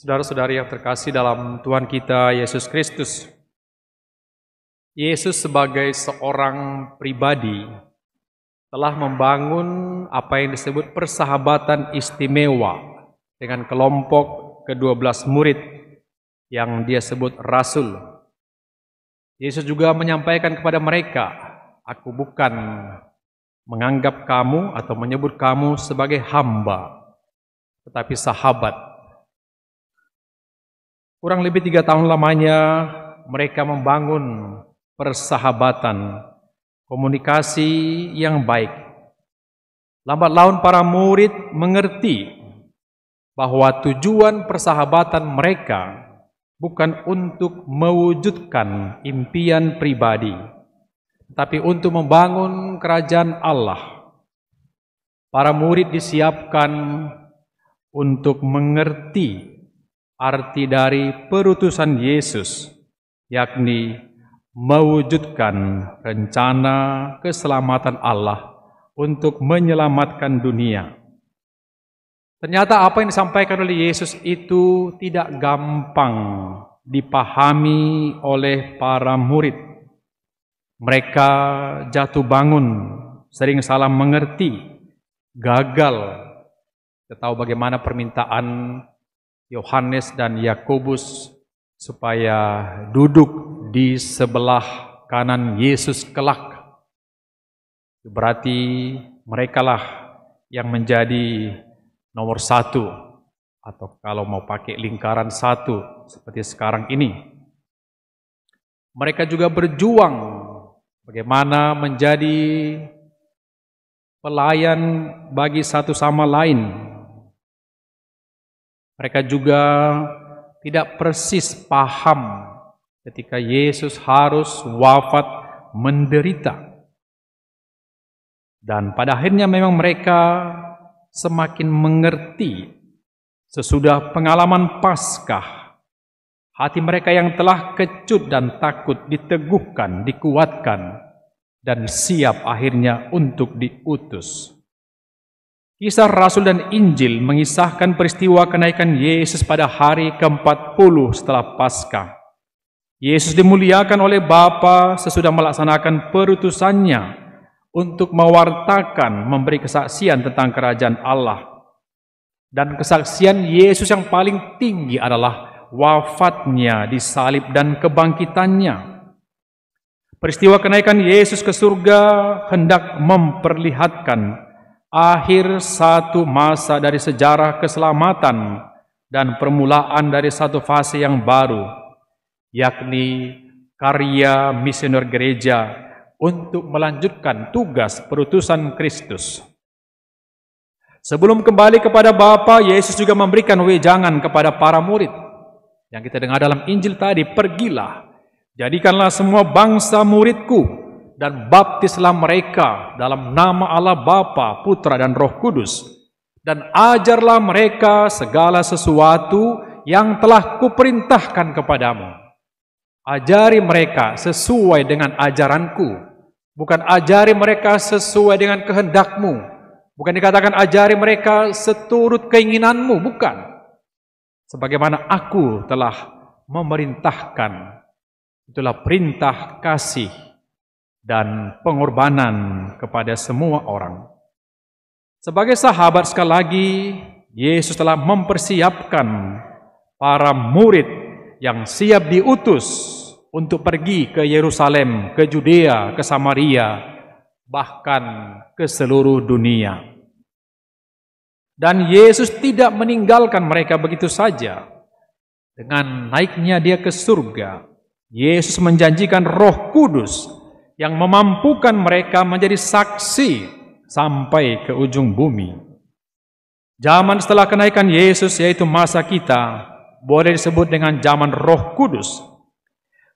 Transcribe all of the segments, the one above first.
Saudara-saudari yang terkasih dalam Tuhan kita Yesus Kristus, Yesus sebagai seorang pribadi telah membangun apa yang disebut persahabatan istimewa dengan kelompok ke-12 murid yang dia sebut rasul. Yesus juga menyampaikan kepada mereka, "Aku bukan menganggap kamu atau menyebut kamu sebagai hamba, tetapi sahabat." Kurang lebih 3 tahun lamanya mereka membangun persahabatan, komunikasi yang baik. Lambat laun para murid mengerti bahwa tujuan persahabatan mereka bukan untuk mewujudkan impian pribadi, tapi untuk membangun kerajaan Allah. Para murid disiapkan untuk mengerti arti dari perutusan Yesus, yakni mewujudkan rencana keselamatan Allah untuk menyelamatkan dunia. Ternyata apa yang disampaikan oleh Yesus itu tidak gampang dipahami oleh para murid. Mereka jatuh bangun, sering salah mengerti, gagal. Kita tahu bagaimana permintaan Yohanes dan Yakobus supaya duduk di sebelah kanan Yesus kelak. Berarti merekalah yang menjadi nomor 1, atau kalau mau pakai lingkaran 1 seperti sekarang ini. Mereka juga berjuang bagaimana menjadi pelayan bagi satu sama lain. Mereka juga tidak persis paham ketika Yesus harus wafat menderita. Dan pada akhirnya memang mereka semakin mengerti sesudah pengalaman Paskah. Hati mereka yang telah kecut dan takut diteguhkan, dikuatkan, dan siap akhirnya untuk diutus. Kisah Rasul dan Injil mengisahkan peristiwa kenaikan Yesus pada hari ke-40 setelah Paskah. Yesus dimuliakan oleh Bapa sesudah melaksanakan perutusannya untuk mewartakan, memberi kesaksian tentang kerajaan Allah. Dan kesaksian Yesus yang paling tinggi adalah wafatnya, disalib, dan kebangkitannya. Peristiwa kenaikan Yesus ke surga hendak memperlihatkan akhir satu masa dari sejarah keselamatan dan permulaan dari satu fase yang baru, yakni karya misioner gereja untuk melanjutkan tugas perutusan Kristus. Sebelum kembali kepada Bapa, Yesus juga memberikan wejangan kepada para murid. Yang kita dengar dalam Injil tadi, "Pergilah, jadikanlah semua bangsa muridku, dan baptislah mereka dalam nama Allah Bapa, Putra, dan Roh Kudus, dan ajarlah mereka segala sesuatu yang telah kuperintahkan kepadamu." Ajari mereka sesuai dengan ajaranku, bukan ajari mereka sesuai dengan kehendakmu, bukan dikatakan ajari mereka seturut keinginanmu, bukan. Sebagaimana aku telah memerintahkan, itulah perintah kasih dan pengorbanan kepada semua orang. Sebagai sahabat, sekali lagi Yesus telah mempersiapkan para murid yang siap diutus untuk pergi ke Yerusalem, ke Judea, ke Samaria, bahkan ke seluruh dunia. Dan Yesus tidak meninggalkan mereka begitu saja. Dengan naiknya dia ke surga, Yesus menjanjikan Roh Kudus yang memampukan mereka menjadi saksi sampai ke ujung bumi. Zaman setelah kenaikan Yesus, yaitu masa kita, boleh disebut dengan zaman Roh Kudus.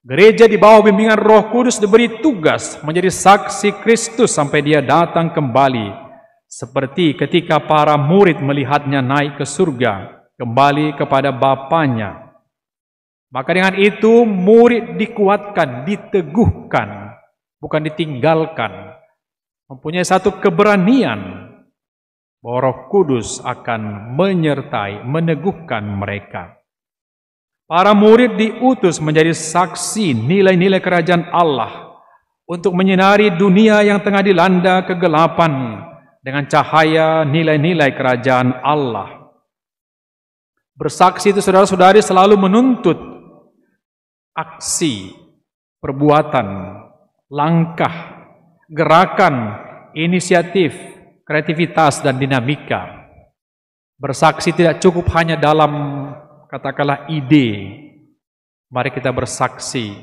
Gereja di bawah bimbingan Roh Kudus diberi tugas menjadi saksi Kristus sampai dia datang kembali, seperti ketika para murid melihatnya naik ke surga, kembali kepada Bapanya. Maka dengan itu murid dikuatkan, diteguhkan, bukan ditinggalkan, mempunyai satu keberanian bahwa Roh Kudus akan menyertai, meneguhkan mereka. Para murid diutus menjadi saksi nilai-nilai kerajaan Allah untuk menyinari dunia yang tengah dilanda kegelapan dengan cahaya nilai-nilai kerajaan Allah. Bersaksi itu saudara-saudari selalu menuntut aksi, perbuatan, langkah, gerakan, inisiatif, kreativitas, dan dinamika. Bersaksi tidak cukup hanya dalam katakanlah ide. Mari kita bersaksi,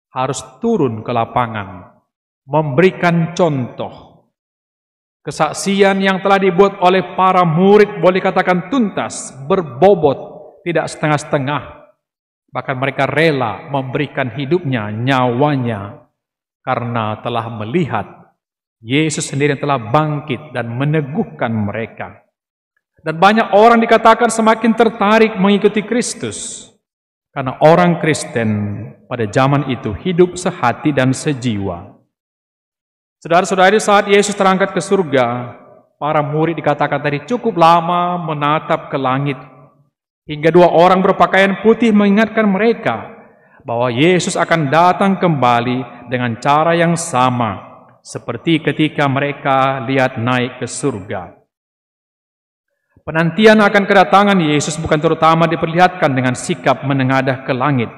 harus turun ke lapangan, memberikan contoh. Kesaksian yang telah dibuat oleh para murid boleh katakan tuntas, berbobot, tidak setengah-setengah. Bahkan mereka rela memberikan hidupnya, nyawanya, karena telah melihat Yesus sendiri yang telah bangkit dan meneguhkan mereka. Dan banyak orang dikatakan semakin tertarik mengikuti Kristus. Karena orang Kristen pada zaman itu hidup sehati dan sejiwa. Saudara-saudari, saat Yesus terangkat ke surga, para murid dikatakan tadi cukup lama menatap ke langit. Hingga 2 orang berpakaian putih mengingatkan mereka bahwa Yesus akan datang kembali dengan cara yang sama seperti ketika mereka lihat naik ke surga. Penantian akan kedatangan Yesus bukan terutama diperlihatkan dengan sikap menengadah ke langit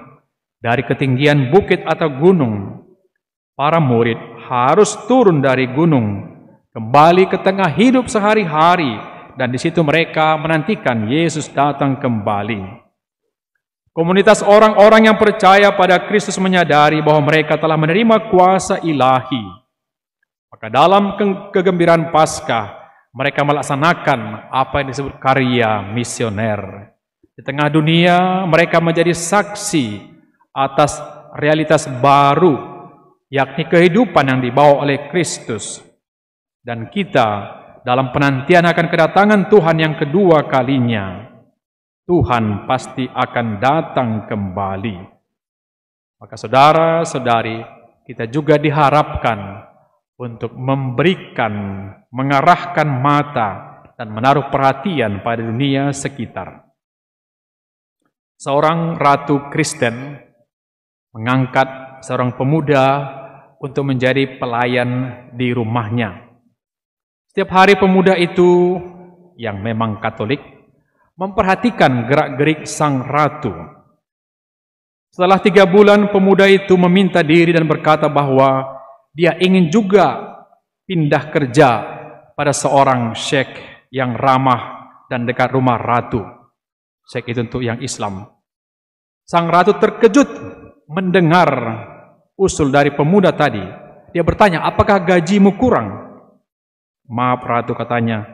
dari ketinggian bukit atau gunung. Para murid harus turun dari gunung, kembali ke tengah hidup sehari-hari, dan di situ mereka menantikan Yesus datang kembali. Komunitas orang-orang yang percaya pada Kristus menyadari bahwa mereka telah menerima kuasa ilahi. Maka dalam kegembiraan Paskah, mereka melaksanakan apa yang disebut karya misioner. Di tengah dunia, mereka menjadi saksi atas realitas baru, yakni kehidupan yang dibawa oleh Kristus. Dan kita dalam penantian akan kedatangan Tuhan yang kedua kalinya. Tuhan pasti akan datang kembali. Maka saudara-saudari, kita juga diharapkan untuk memberikan, mengarahkan mata dan menaruh perhatian pada dunia sekitar. Seorang ratu Kristen mengangkat seorang pemuda untuk menjadi pelayan di rumahnya. Setiap hari pemuda itu yang memang Katolik memperhatikan gerak-gerik sang ratu. Setelah 3 bulan pemuda itu meminta diri dan berkata bahwa dia ingin juga pindah kerja pada seorang syekh yang ramah dan dekat rumah ratu. Syekh itu untuk yang Islam. Sang ratu terkejut mendengar usul dari pemuda tadi. Dia bertanya, apakah gajimu kurang? Maaf ratu, katanya,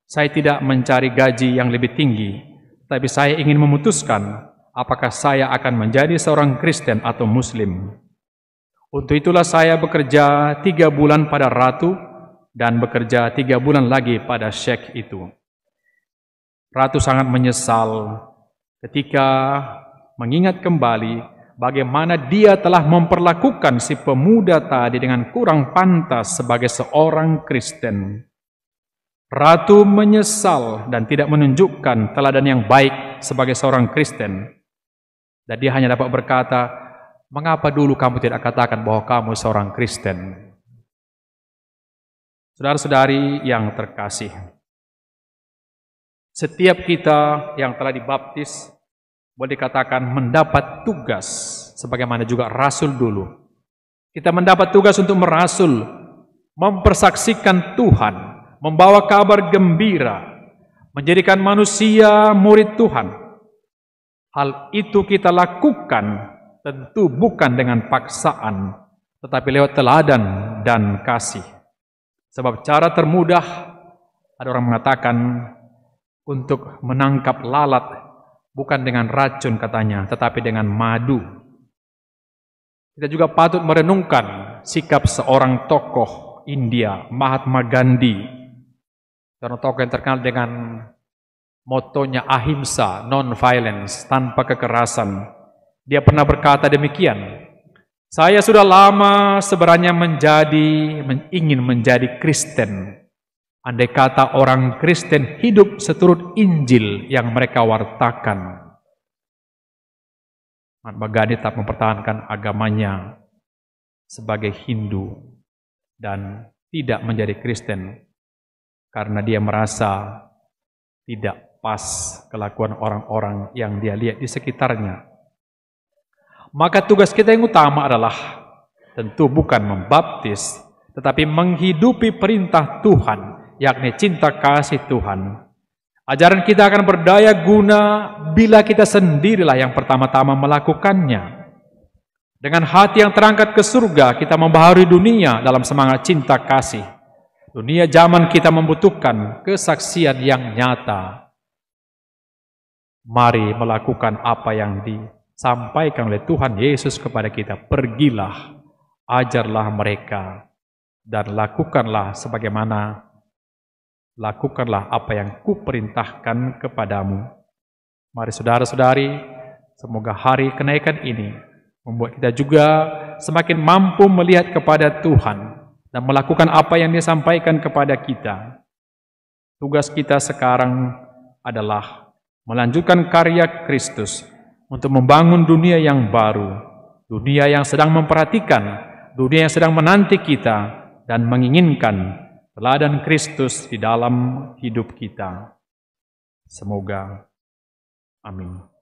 saya tidak mencari gaji yang lebih tinggi, tapi saya ingin memutuskan apakah saya akan menjadi seorang Kristen atau Muslim. Untuk itulah saya bekerja 3 bulan pada ratu dan bekerja 3 bulan lagi pada syekh itu. Ratu sangat menyesal ketika mengingat kembali bagaimana dia telah memperlakukan si pemuda tadi dengan kurang pantas sebagai seorang Kristen. Ratu menyesal dan tidak menunjukkan teladan yang baik sebagai seorang Kristen. Dan dia hanya dapat berkata, mengapa dulu kamu tidak katakan bahwa kamu seorang Kristen? Saudara-saudari yang terkasih, setiap kita yang telah dibaptis boleh dikatakan mendapat tugas, sebagaimana juga rasul dulu. Kita mendapat tugas untuk merasul, mempersaksikan Tuhan, membawa kabar gembira, menjadikan manusia murid Tuhan. Hal itu kita lakukan tentu bukan dengan paksaan, tetapi lewat teladan dan kasih. Sebab cara termudah, ada orang mengatakan, untuk menangkap lalat bukan dengan racun katanya, tetapi dengan madu. Kita juga patut merenungkan sikap seorang tokoh India, Mahatma Gandhi, seorang tokoh yang terkenal dengan motonya ahimsa, non-violence, tanpa kekerasan. Dia pernah berkata demikian, saya sudah lama sebenarnya ingin menjadi Kristen. Andai kata orang Kristen hidup seturut Injil yang mereka wartakan. Mahatma Gandhi tetap mempertahankan agamanya sebagai Hindu dan tidak menjadi Kristen karena dia merasa tidak pas kelakuan orang-orang yang dia lihat di sekitarnya. Maka tugas kita yang utama adalah tentu bukan membaptis, tetapi menghidupi perintah Tuhan, yakni cinta kasih Tuhan. Ajaran kita akan berdaya guna bila kita sendirilah yang pertama-tama melakukannya. Dengan hati yang terangkat ke surga, kita membaharui dunia dalam semangat cinta kasih. Dunia zaman kita membutuhkan kesaksian yang nyata. Mari melakukan apa yang disampaikan oleh Tuhan Yesus kepada kita. Pergilah, ajarlah mereka, dan lakukanlah apa yang kuperintahkan kepadamu. Mari saudara-saudari, semoga hari kenaikan ini membuat kita juga semakin mampu melihat kepada Tuhan dan melakukan apa yang Dia sampaikan kepada kita. Tugas kita sekarang adalah melanjutkan karya Kristus untuk membangun dunia yang baru, dunia yang sedang memperhatikan, dunia yang sedang menanti kita dan menginginkan teladan Kristus di dalam hidup kita. Semoga. Amin.